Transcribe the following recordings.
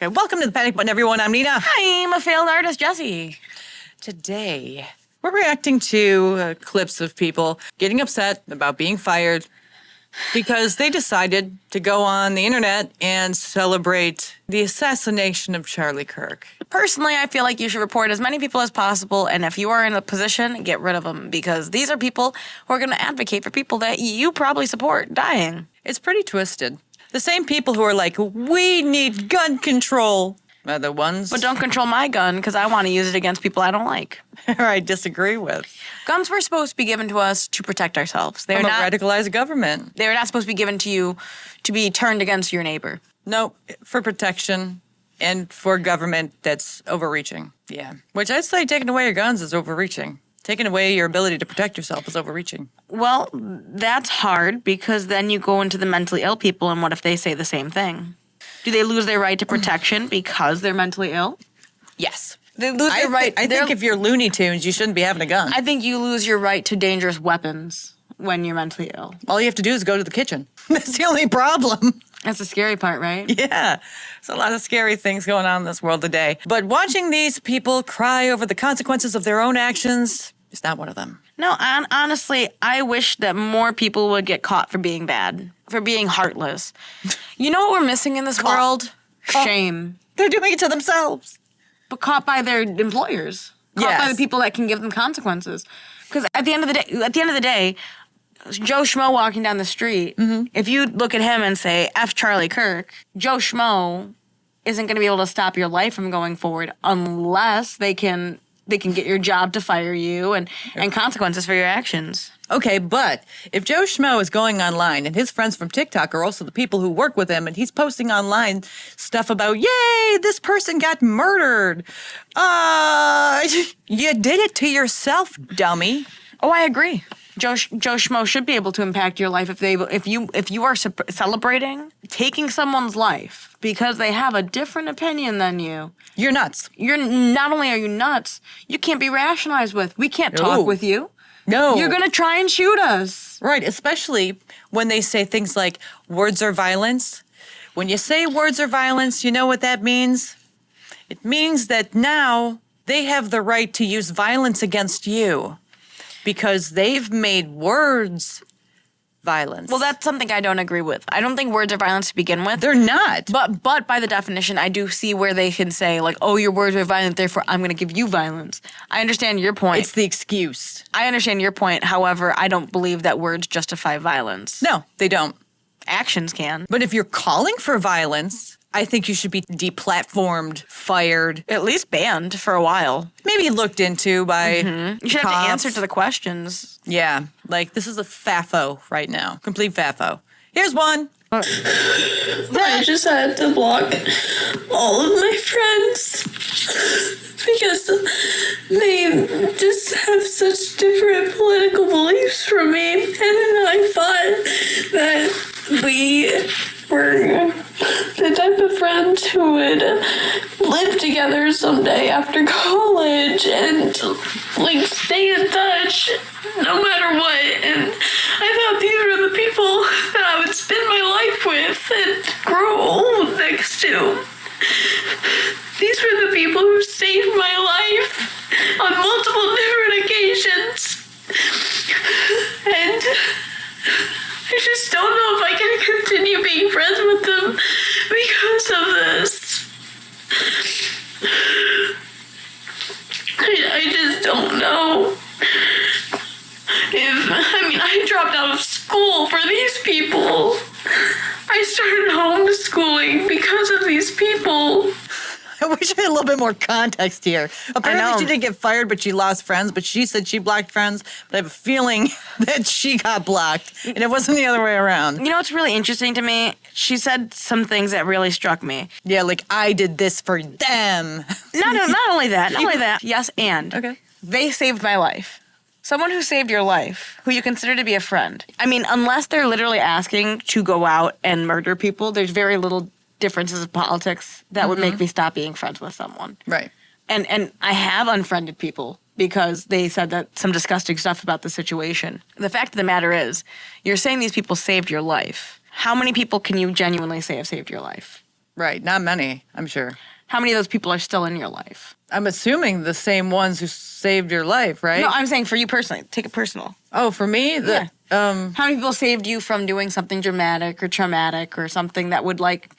Okay, welcome to the Panic Button, everyone. I'm Nina. I'm a failed artist, Jessie. Today, we're reacting to clips of people getting upset about being fired because they decided to go on the internet and celebrate the assassination of Charlie Kirk. Personally, I feel like you should report as many people as possible, and if you are in a position, get rid of them, because these are people who are going to advocate for people that you probably support dying. It's pretty twisted. The same people who are like, we need gun control, are the ones... But don't control my gun, because I want to use it against people I don't like. or I disagree with. Guns were supposed to be given to us to protect ourselves. They're not a radicalized government. They were not supposed to be given to you to be turned against your neighbor. No, for protection and for government that's overreaching. Yeah. Which I'd say taking away your guns is overreaching. Taking away your ability to protect yourself is overreaching. Well, that's hard, because then you go into the mentally ill people, and what if they say the same thing? Do they lose their right to protection because they're mentally ill? Yes. They lose their right. I think if you're Looney Tunes, you shouldn't be having a gun. I think you lose your right to dangerous weapons when you're mentally ill. All you have to do is go to the kitchen. That's the only problem. That's the scary part, right? Yeah. There's a lot of scary things going on in this world today. But watching these people cry over the consequences of their own actions is not one of them. No, honestly, I wish that more people would get caught for being bad, for being heartless. You know what we're missing in this world? Shame. They're doing it to themselves. But caught by their employers. Caught by the people that can give them consequences. Because at the end of the day, Joe Schmo walking down the street, if you look at him and say, F Charlie Kirk, Joe Schmo isn't going to be able to stop your life from going forward unless they can get your job to fire you and consequences for your actions. Okay, but if Joe Schmo is going online and his friends from TikTok are also the people who work with him and he's posting online stuff about, yay, this person got murdered. You did it to yourself, dummy. Oh, I agree. Joe Schmo should be able to impact your life if you are celebrating taking someone's life because they have a different opinion than you. You're nuts. You're not only are you nuts, you can't be rationalized with. We can't talk with you. No. You're going to try and shoot us. Right, especially when they say things like words are violence. When you say words are violence, you know what that means? It means that now they have the right to use violence against you because they've made words violence. Well, that's something I don't agree with. I don't think words are violence to begin with. They're not. But by the definition, I do see where they can say, like, oh, your words are violent, therefore I'm going to give you violence. I understand your point. It's the excuse. I understand your point. However, I don't believe that words justify violence. No, they don't. Actions can. But if you're calling for violence, I think you should be deplatformed, fired. At least banned for a while. Maybe looked into by You should cops. have to answer to the questions. Yeah, like this is a FAFO right now. Complete FAFO. Here's one. I just had to block all of my friends because they just have such different political beliefs from me. And I thought that we were the type of friends who would live together someday after college and like stay in touch no matter what. And I thought these were the people that I would spend my life with and grow old next to. These were the people who saved my life on multiple different occasions. And I just don't know if I can continue being friends with them because of this. I just don't know. I dropped out of school for these people. I started homeschooling because of these people. I wish I had a little bit more context here. Apparently she didn't get fired, but she lost friends. But she said she blocked friends. But I have a feeling that she got blocked. And it wasn't the other way around. You know what's really interesting to me? She said some things that really struck me. Yeah, like, I did this for them. No, not only that. Not only that. Yes, and. Okay. They saved my life. Someone who saved your life, who you consider to be a friend. I mean, unless they're literally asking to go out and murder people, there's very little differences of politics that would make me stop being friends with someone. Right. And I have unfriended people because they said that some disgusting stuff about the situation. The fact of the matter is, you're saying these people saved your life. How many people can you genuinely say have saved your life? Right. Not many, I'm sure. How many of those people are still in your life? I'm assuming the same ones who saved your life, right? No, I'm saying for you personally. Take it personal. Oh, for me? How many people saved you from doing something dramatic or traumatic or something that would like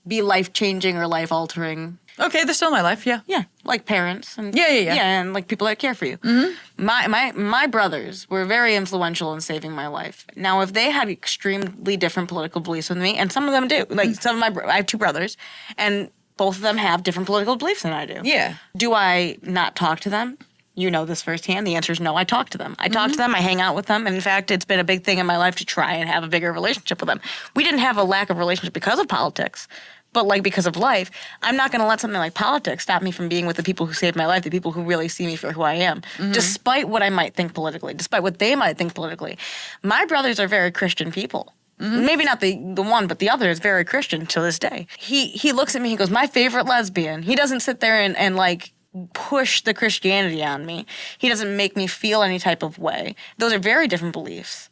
be life-changing or life-altering? Okay, they're still in my life, yeah. Yeah, like parents. And, Yeah. and like people that care for you. Mm-hmm. My brothers were very influential in saving my life. Now, if they had extremely different political beliefs than me, and some of them do, like I have two brothers, and both of them have different political beliefs than I do. Yeah. Do I not talk to them? You know this firsthand. The answer is no. I talk to them. I talk to them. I hang out with them. And in fact, it's been a big thing in my life to try and have a bigger relationship with them. We didn't have a lack of relationship because of politics, but like because of life. I'm not going to let something like politics stop me from being with the people who saved my life, the people who really see me for who I am, despite what I might think politically, despite what they might think politically. My brothers are very Christian people. Maybe not the one, but the other is very Christian to this day. He looks at me, he goes, my favorite lesbian. He doesn't sit there and like push the Christianity on me. He doesn't make me feel any type of way. Those are very different beliefs.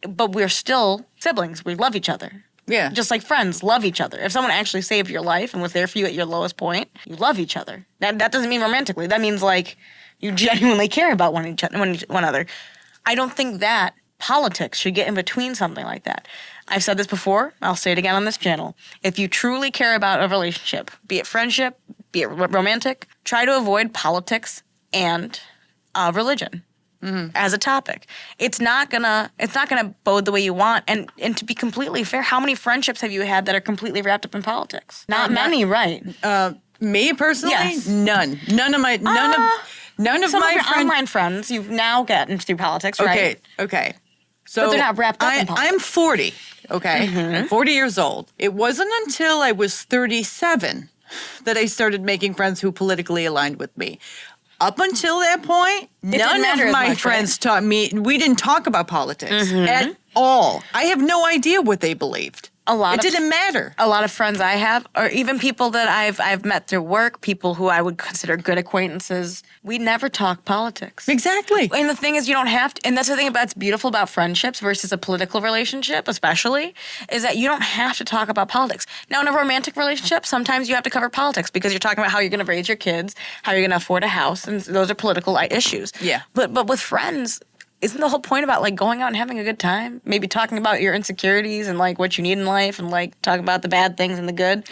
But we're still siblings. We love each other. Yeah. Just like friends love each other. If someone actually saved your life and was there for you at your lowest point, you love each other. That doesn't mean romantically. That means like you genuinely care about one another. I don't think that politics should get in between something like that. I've said this before. I'll say it again on this channel. If you truly care about a relationship, be it friendship, be it romantic, try to avoid politics and religion as a topic. It's not gonna bode the way you want. And to be completely fair, how many friendships have you had that are completely wrapped up in politics? Not many, right? Me personally, Yes. none. None of my Some of your friends. online friends you've now gotten through politics, right? Okay. So But they're not wrapped up in politics. I'm 40. Okay, I'm 40 years old. It wasn't until I was 37 that I started making friends who politically aligned with me. Up until that point, none matter of as my much, friends taught me. We didn't talk about politics at all. I have no idea what they believed. It didn't matter. A lot of friends I have, or even people that I've met through work, people who I would consider good acquaintances, we never talk politics. Exactly. And the thing is, you don't have to, and that's the thing that's beautiful about friendships versus a political relationship, especially, is that you don't have to talk about politics. Now, in a romantic relationship, sometimes you have to cover politics because you're talking about how you're going to raise your kids, how you're going to afford a house, and those are political issues. Yeah. But with friends, isn't the whole point about like going out and having a good time? Maybe talking about your insecurities and like what you need in life and like talk about the bad things and the good.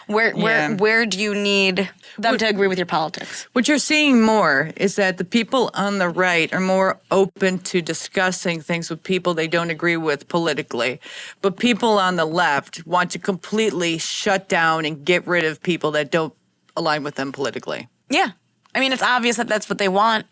Where do you need them to agree with your politics? What you're seeing more is that the people on the right are more open to discussing things with people they don't agree with politically. But people on the left want to completely shut down and get rid of people that don't align with them politically. Yeah. I mean, it's obvious that that's what they want.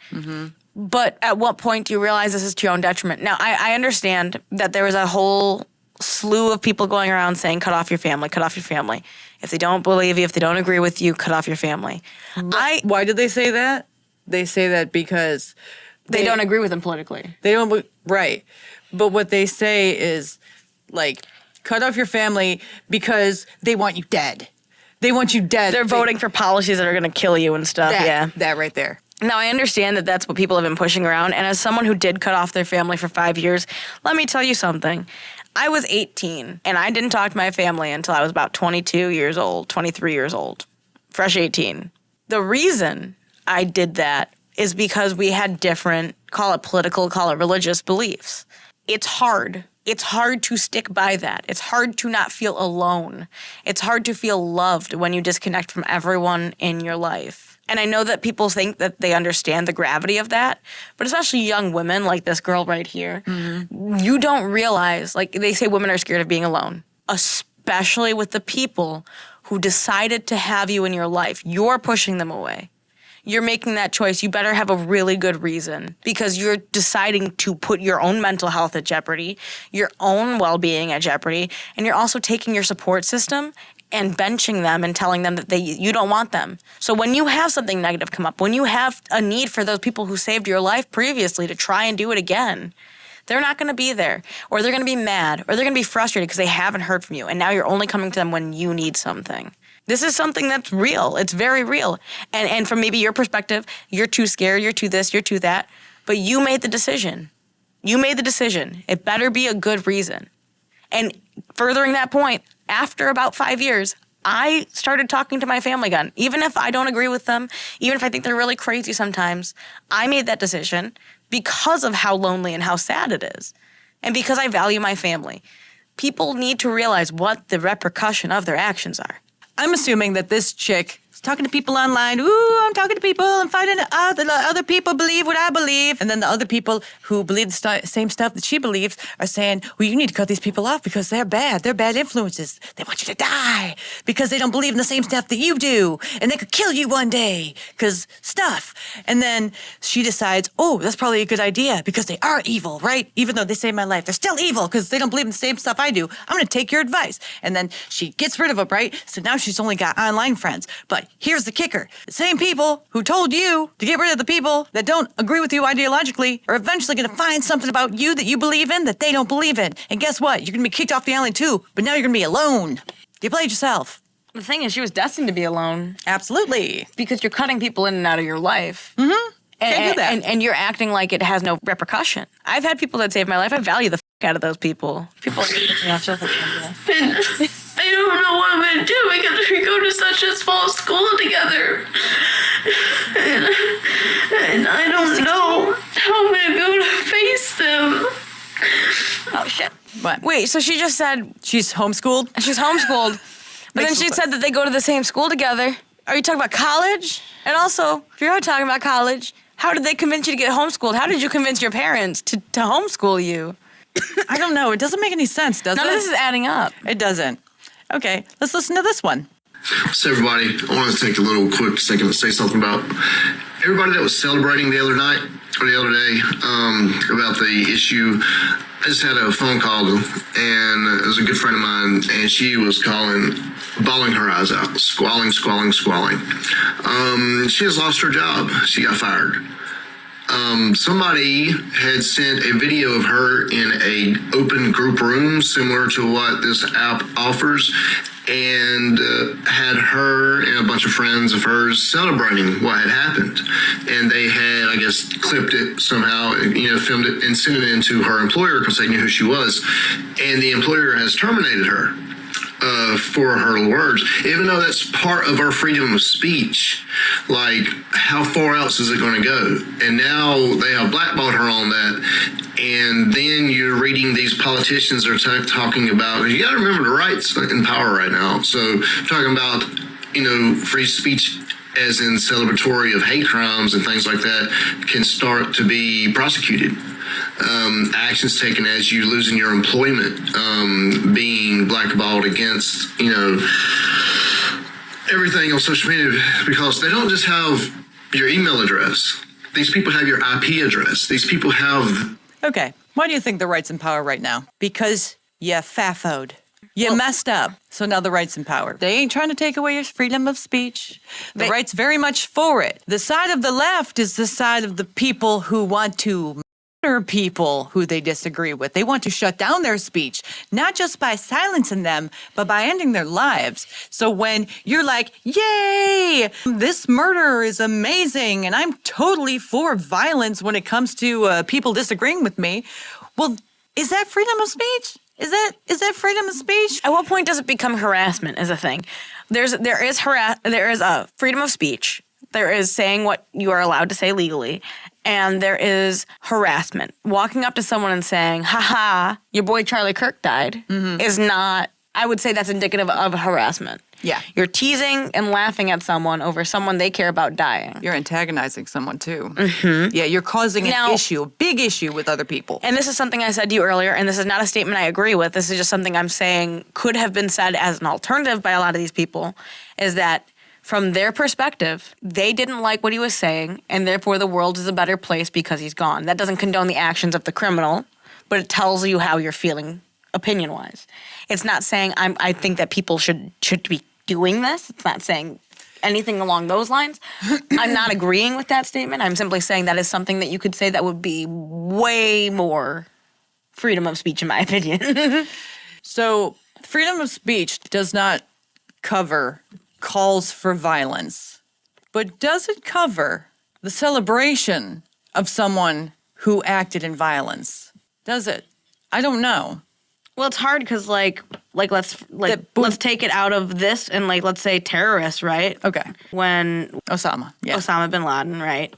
But at what point do you realize this is to your own detriment? Now, I understand that there was a whole slew of people going around saying, cut off your family, cut off your family. If they don't believe you, if they don't agree with you, cut off your family. Why did they say that? They say that because they don't agree with them politically. They don't, right. But what they say is, like, cut off your family because they want you dead. They want you dead. They're voting for policies that are going to kill you and stuff, That right there. Now, I understand that that's what people have been pushing around. And as someone who did cut off their family for 5 years, let me tell you something. I was 18, and I didn't talk to my family until I was about 22 years old, 23 years old, fresh 18. The reason I did that is because we had different, call it political, call it religious beliefs. It's hard. It's hard to stick by that. It's hard to not feel alone. It's hard to feel loved when you disconnect from everyone in your life. And I know that people think that they understand the gravity of that, but especially young women like this girl right here, you don't realize, like they say women are scared of being alone, especially with the people who decided to have you in your life. You're pushing them away. You're making that choice. You better have a really good reason because you're deciding to put your own mental health at jeopardy, your own well-being at jeopardy, and you're also taking your support system and benching them and telling them that you don't want them. So when you have something negative come up, when you have a need for those people who saved your life previously to try and do it again, they're not going to be there, or they're going to be mad, or they're going to be frustrated because they haven't heard from you, and now you're only coming to them when you need something. This is something that's real. It's very real. And from maybe your perspective, you're too scared, you're too this, you're too that, but you made the decision. You made the decision. It better be a good reason. And furthering that point, after about 5 years, I started talking to my family again. Even if I don't agree with them, even if I think they're really crazy sometimes, I made that decision because of how lonely and how sad it is. And because I value my family. People need to realize what the repercussion of their actions are. I'm assuming that this chick is talking to people online. Ooh, I'm talking to people. I'm finding out that other people believe what I believe. And then the other people who believe the same stuff that she believes are saying, well, you need to cut these people off because they're bad. They're bad influences. They want you to die because they don't believe in the same stuff that you do. And they could kill you one day because stuff. And then she decides, oh, that's probably a good idea because they are evil, right? Even though they saved my life, they're still evil because they don't believe in the same stuff I do. I'm going to take your advice. And then she gets rid of them, right? So now she's only got online friends. But here's the kicker. The same people who told you to get rid of the people that don't agree with you ideologically are eventually going to find something about you that you believe in that they don't believe in. And guess what? You're going to be kicked off the island too, but now you're going to be alone. You played yourself. The thing is, she was destined to be alone. Absolutely. Because you're cutting people in and out of your life. Mm-hmm. Can't do that. And you're acting like it has no repercussion. I've had people that saved my life. I value the out of those people. People And I don't know what I'm going to do because we go to such a small school together. And I don't know how I'm going to be able to face them. Oh, shit. What? Wait, so she just said She's homeschooled? she's homeschooled, but then she said that they go to the same school together. Are you talking about college? And also, if you're talking about college, how did they convince you to get homeschooled? How did you convince your parents to homeschool you? I don't know. It doesn't make any sense, does None it? of this is adding up. It doesn't. Okay, let's listen to this one. So everybody, I want to take a little quick second to say something about everybody that was celebrating the other night or the other day about the issue. I just had a phone call and it was a good friend of mine and she was bawling her eyes out, squalling. She has lost her job. She got fired. Somebody had sent a video of her in a open group room similar to what this app offers and had her and a bunch of friends of hers celebrating what had happened. And they had, I guess, clipped it somehow, filmed it and sent it in to her employer because they knew who she was. And the employer has terminated her. For her words, even though that's part of our freedom of speech. Like, how far else is it going to go? And now they have blackballed her on that. And then you're reading these politicians are talking about, you got to remember the rights in power right now. So talking about, free speech as in celebratory of hate crimes and things like that can start to be prosecuted. Actions taken as you losing your employment, being blackballed against, everything on social media because they don't just have your email address. These people have your IP address. These people have... Okay, why do you think the right's in power right now? Because you faffoed. You messed up. So now the right's in power. They ain't trying to take away your freedom of speech. The right's very much for it. The side of the left is the side of the people who want to murder people who they disagree with. They want to shut down their speech, not just by silencing them, but by ending their lives. So when you're like, yay, this murder is amazing, and I'm totally for violence when it comes to people disagreeing with me, well, is that freedom of speech? Is that freedom of speech? At what point does it become harassment? Is a thing. There is a freedom of speech. There is saying what you are allowed to say legally, and there is harassment. Walking up to someone and saying, "Ha, your boy Charlie Kirk died," is not. I would say that's indicative of harassment. Yeah. You're teasing and laughing at someone over someone they care about dying. You're antagonizing someone, too. Mm-hmm. Yeah, you're causing an issue, a big issue with other people. And this is something I said to you earlier, and this is not a statement I agree with. This is just something I'm saying could have been said as an alternative by a lot of these people, is that from their perspective, they didn't like what he was saying, and therefore the world is a better place because he's gone. That doesn't condone the actions of the criminal, but it tells you how you're feeling opinion-wise. It's not saying I think that people should be doing this. It's not saying anything along those lines. I'm not agreeing with that statement. I'm simply saying that is something that you could say that would be way more freedom of speech, in my opinion. So freedom of speech does not cover calls for violence, but does it cover the celebration of someone who acted in violence? Does it? I don't know. Well, it's hard because let's take it out of this and let's say terrorists, right? Okay. When Osama. Yeah. Osama bin Laden, right?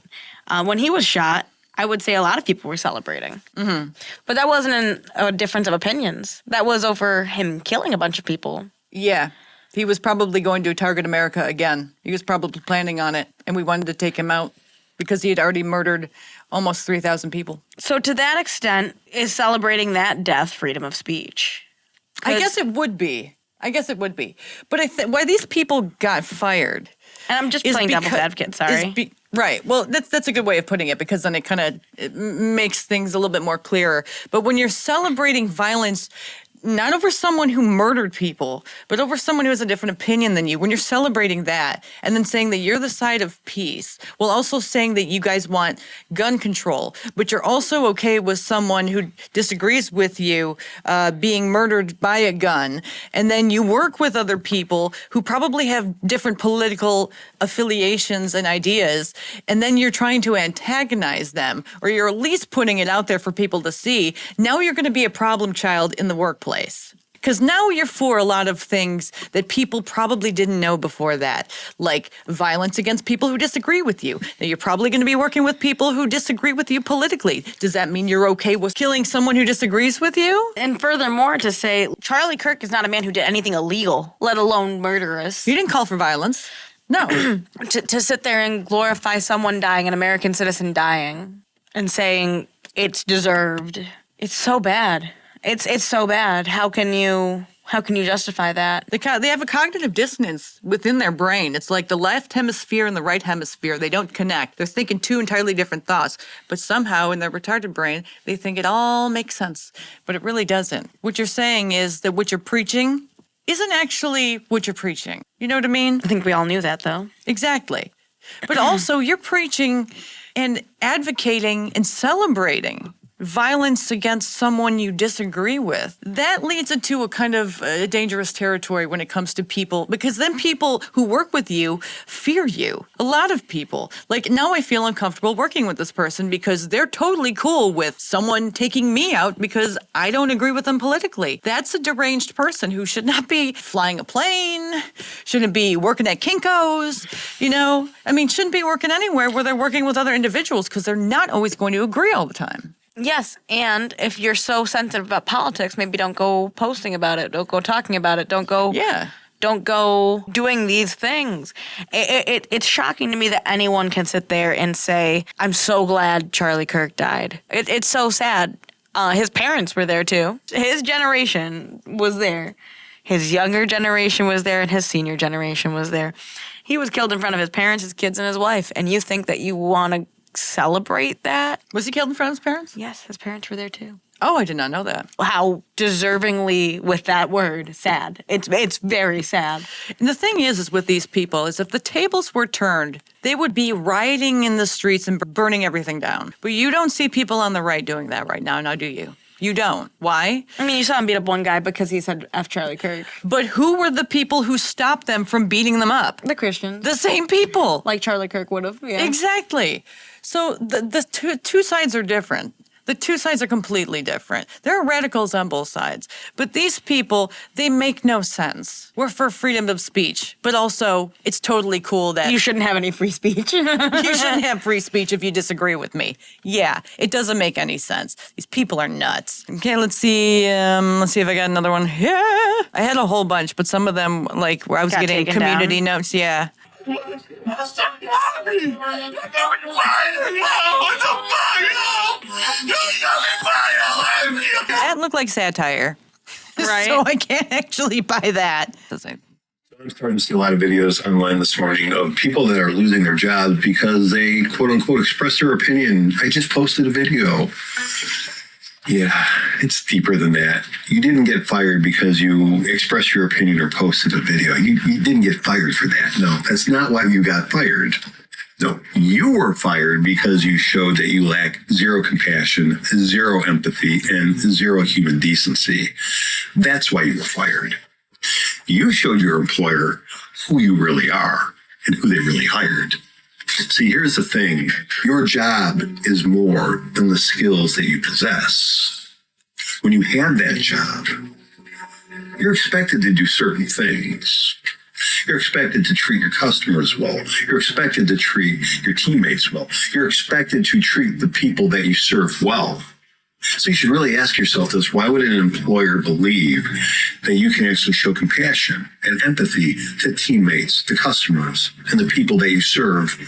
When he was shot, I would say a lot of people were celebrating. Mm-hmm. But that wasn't a difference of opinions. That was over him killing a bunch of people. Yeah. He was probably going to target America again. He was probably planning on it, and we wanted to take him out because he had already murdered almost 3,000 people. So to that extent, is celebrating that death freedom of speech? I guess it would be. But why these people got fired... And I'm just playing devil's advocate, sorry. Right. Well, that's a good way of putting it because then it kind of makes things a little bit more clearer. But when you're celebrating violence, not over someone who murdered people, but over someone who has a different opinion than you, when you're celebrating that and then saying that you're the side of peace, while also saying that you guys want gun control, but you're also okay with someone who disagrees with you being murdered by a gun, and then you work with other people who probably have different political affiliations and ideas, and then you're trying to antagonize them, or you're at least putting it out there for people to see, now you're going to be a problem child in the workplace. Because now you're for a lot of things that people probably didn't know before that, like violence against people who disagree with you. Now, you're probably going to be working with people who disagree with you politically. Does that mean you're okay with killing someone who disagrees with you? And furthermore, to say, Charlie Kirk is not a man who did anything illegal, let alone murderous. He didn't call for violence. No. to sit there and glorify someone dying, an American citizen dying, and saying it's deserved. It's so bad. It's so bad. How can you justify that? They have a cognitive dissonance within their brain. It's like the left hemisphere and the right hemisphere. They don't connect. They're thinking two entirely different thoughts. But somehow in their retarded brain, they think it all makes sense. But it really doesn't. What you're saying is that what you're preaching isn't actually what you're preaching. You know what I mean? I think we all knew that, though. Exactly. But also you're preaching and advocating and celebrating violence against someone you disagree with. That leads into a kind of dangerous territory when it comes to people, because then people who work with you fear you. A lot of people. Like, now I feel uncomfortable working with this person because they're totally cool with someone taking me out because I don't agree with them politically. That's a deranged person who should not be flying a plane, shouldn't be working at Kinko's, shouldn't be working anywhere where they're working with other individuals because they're not always going to agree all the time. Yes, and if you're so sensitive about politics, maybe don't go posting about it. Don't go talking about it. Don't go doing these things. It's shocking to me that anyone can sit there and say, I'm so glad Charlie Kirk died. It's so sad. His parents were there, too. His generation was there. His younger generation was there, and his senior generation was there. He was killed in front of his parents, his kids, and his wife. And you think that you want to celebrate that? Was he killed in front of his parents? Yes, his parents were there too. Oh, I did not know that. How deservingly, with that word, sad. It's very sad. And the thing is with these people is if the tables were turned, they would be rioting in the streets and burning everything down. But you don't see people on the right doing that right now do you? You don't. Why? I mean, you saw him beat up one guy because he said F Charlie Kirk. But who were the people who stopped them from beating them up? The Christians. The same people. Like Charlie Kirk would have, yeah. Exactly. So the two sides are different. The two sides are completely different. There are radicals on both sides. But these people, they make no sense. We're for freedom of speech. But also, it's totally cool that... You shouldn't have any free speech. You shouldn't have free speech if you disagree with me. Yeah, it doesn't make any sense. These people are nuts. Okay, let's see if I got another one. Yeah, I had a whole bunch, but some of them, like, where I was getting community notes, yeah. That looked like satire. Right. So I can't actually buy that. I'm starting to see a lot of videos online this morning of people that are losing their jobs because they, quote unquote, express their opinion. I just posted a video. Yeah, it's deeper than that. You didn't get fired because you expressed your opinion or posted a video. You didn't get fired for that. No, that's not why you got fired. No, you were fired because you showed that you lack zero compassion, zero empathy, and zero human decency. That's why you were fired. You showed your employer who you really are and who they really hired. See, here's the thing. Your job is more than the skills that you possess. when you have that job, you're expected to do certain things. You're expected to treat your customers well. You're expected to treat your teammates well. You're expected to treat the people that you serve well. So you should really ask yourself this: why would an employer believe that you can actually show compassion and empathy to teammates, to customers, and the people that you serve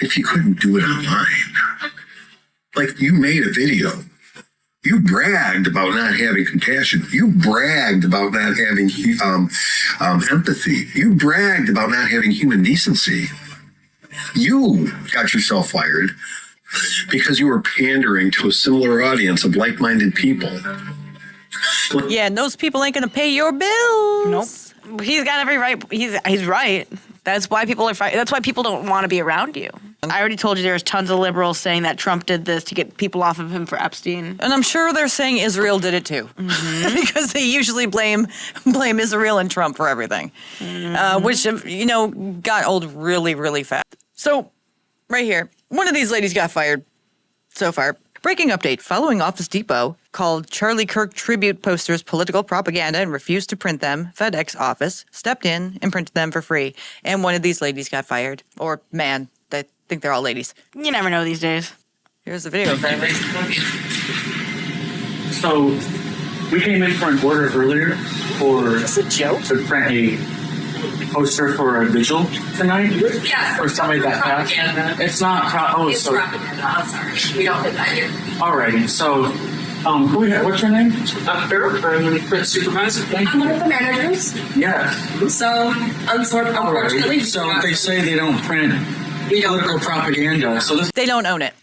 if you couldn't do it online? Like, you made a video. You bragged about not having compassion. You bragged about not having empathy. You bragged about not having human decency. You got yourself fired because you were pandering to a similar audience of like-minded people. Yeah, and those people ain't gonna pay your bills. Nope. He's got every right. He's right. That's why people are fighting. That's why people don't want to be around you. I already told you there's tons of liberals saying that Trump did this to get people off of him for Epstein. And I'm sure they're saying Israel did it too, because they usually blame Israel and Trump for everything, which got old really, really fast. So, right here, one of these ladies got fired so far. Breaking update: following Office Depot called Charlie Kirk tribute posters political propaganda and refused to print them, FedEx office stepped in and printed them for free. And one of these ladies got fired. Or man, I think they're all ladies. You never know these days. Here's the video. So we came in for an order earlier for Is this a joke? to print a poster for a vigil tonight. Yes. For somebody that passed. Propaganda. It's not. It's So propaganda. I'm sorry. We don't do that here. alrighty. So what's your name? I'm the print supervisor. I'm one of the managers. Yes. So, unfortunately, Alrighty. So they say they don't print we don't. political propaganda. So this. They don't own it.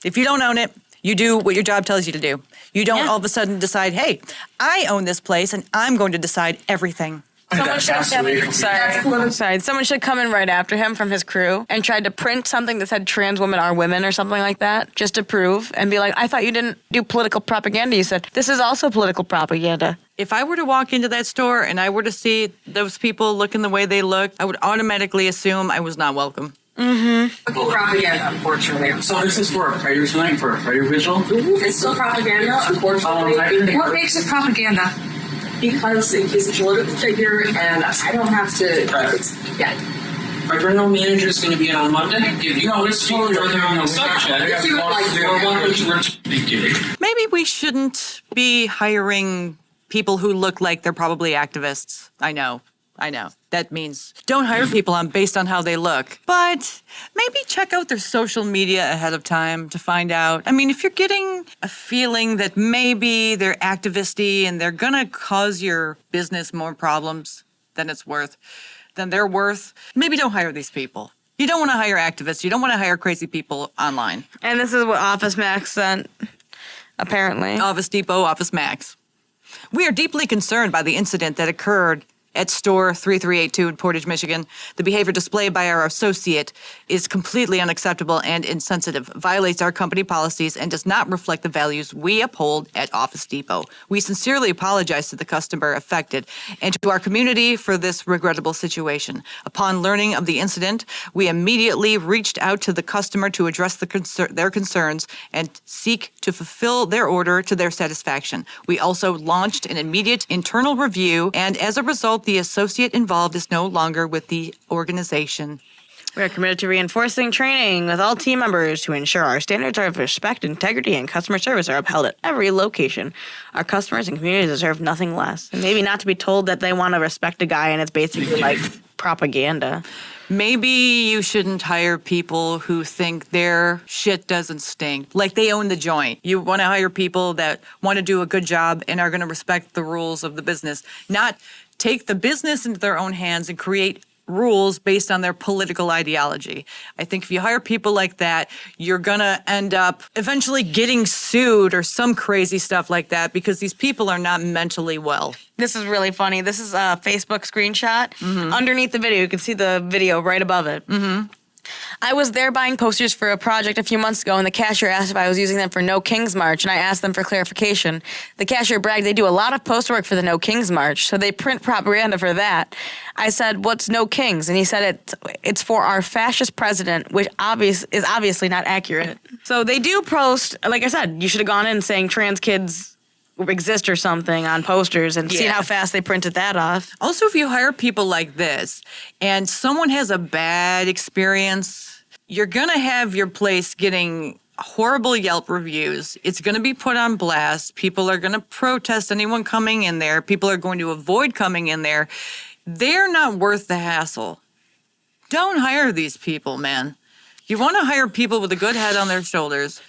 If you don't own it, you do what your job tells you to do. You don't Yeah. all of a sudden decide, hey, I own this place and I'm going to decide everything. Someone should That's have illegal. Sorry. Someone should come in right after him from his crew and tried to print something that said trans women are women or something like that, just to prove, and be like, I thought you didn't do political propaganda. You said, this is also political propaganda. If I were to walk into that store and I were to see those people looking the way they look, I would automatically assume I was not welcome. Propaganda, unfortunately. So this is for a prayer tonight, for a prayer vigil. It's still propaganda, unfortunately. What makes it propaganda? Because he's a political figure, and I don't have to. Yeah. Our general manager is going to be in on Monday. Give you It's totally further on the subject. Thank you. Maybe we shouldn't be hiring people who look like they're probably activists. I know. That means don't hire people based on how they look. But maybe check out their social media ahead of time to find out. I mean, if you're getting a feeling that maybe they're activisty and they're going to cause your business more problems than they're worth, maybe don't hire these people. You don't want to hire activists. You don't want to hire crazy people online. And this is what Office Max sent, apparently. Office Depot, Office Max. We are deeply concerned by the incident that occurred at store 3382 in Portage, Michigan. The behavior displayed by our associate is completely unacceptable and insensitive, violates our company policies, and does not reflect the values we uphold at Office Depot. We sincerely apologize to the customer affected and to our community for this regrettable situation. Upon learning of the incident, we immediately reached out to the customer to address their concerns and seek to fulfill their order to their satisfaction. We also launched an immediate internal review, and as a result, the associate involved is no longer with the organization. We are committed to reinforcing training with all team members to ensure our standards of respect, integrity, and customer service are upheld at every location. Our customers and communities deserve nothing less. And maybe not to be told that they want to respect a guy and it's basically like propaganda. Maybe you shouldn't hire people who think their shit doesn't stink, like they own the joint. You want to hire people that want to do a good job and are going to respect the rules of the business, not take the business into their own hands and create rules based on their political ideology. I think if you hire people like that, you're going to end up eventually getting sued or some crazy stuff like that because these people are not mentally well. This is really funny. This is a Facebook screenshot. Underneath the video, you can see the video right above it. I was there buying posters for a project a few months ago, and the cashier asked if I was using them for No Kings March, and I asked them for clarification. The cashier bragged they do a lot of poster work for the No Kings March, so they print propaganda for that. I said, what's No Kings? And he said it's for our fascist president, which is obviously not accurate. So they do post, like I said, you should have gone in saying trans kids exist or something on posters and seeing how fast they printed that off. Also, if you hire people like this and someone has a bad experience, you're going to have your place getting horrible Yelp reviews. It's going to be put on blast. People are going to protest anyone coming in there. People are going to avoid coming in there. They're not worth the hassle. Don't hire these people, man. You want to hire people with a good head on their shoulders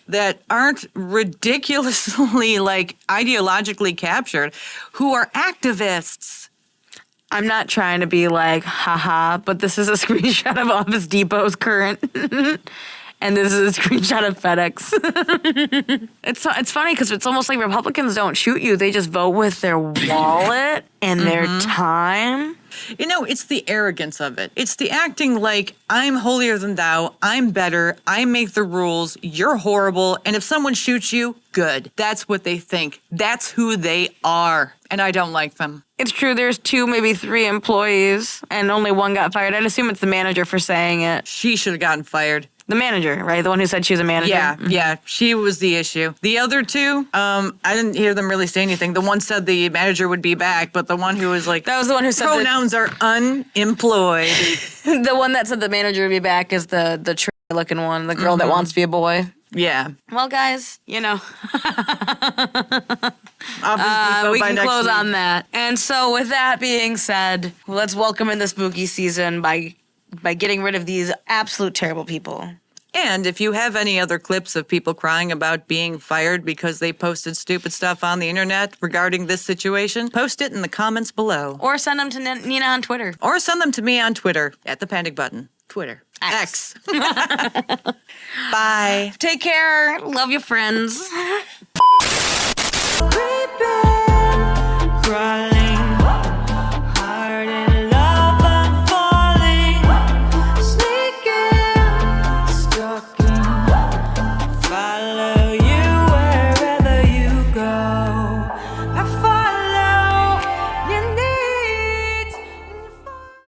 that aren't ridiculously, like, ideologically captured, who are activists. I'm not trying to be like, haha, but this is a screenshot of Office Depot's current. And this is a screenshot of FedEx. It's funny because it's almost like Republicans don't shoot you. They just vote with their wallet and their time. You know, it's the arrogance of it. It's the acting like, I'm holier than thou, I'm better, I make the rules, you're horrible, and if someone shoots you, good. That's what they think. That's who they are. And I don't like them. It's true, there's 2, maybe 3 employees, and only one got fired. I'd assume it's the manager for saying it. She should have gotten fired. The manager, right? The one who said she was a manager? Yeah, she was the issue. The other 2, I didn't hear them really say anything. The one said the manager would be back, but the one who was like, that was the one who said pronouns are unemployed. The one that said the manager would be back is the looking one, the girl that wants to be a boy. Yeah. Well, guys, you know. We can close on that. And so with that being said, let's welcome in the spooky season by getting rid of these absolute terrible people. And if you have any other clips of people crying about being fired because they posted stupid stuff on the internet regarding this situation, post it in the comments below. Or send them to Nina on Twitter. Or send them to me on Twitter, at the Panic Button. Twitter. X. Bye. Take care. Love your friends.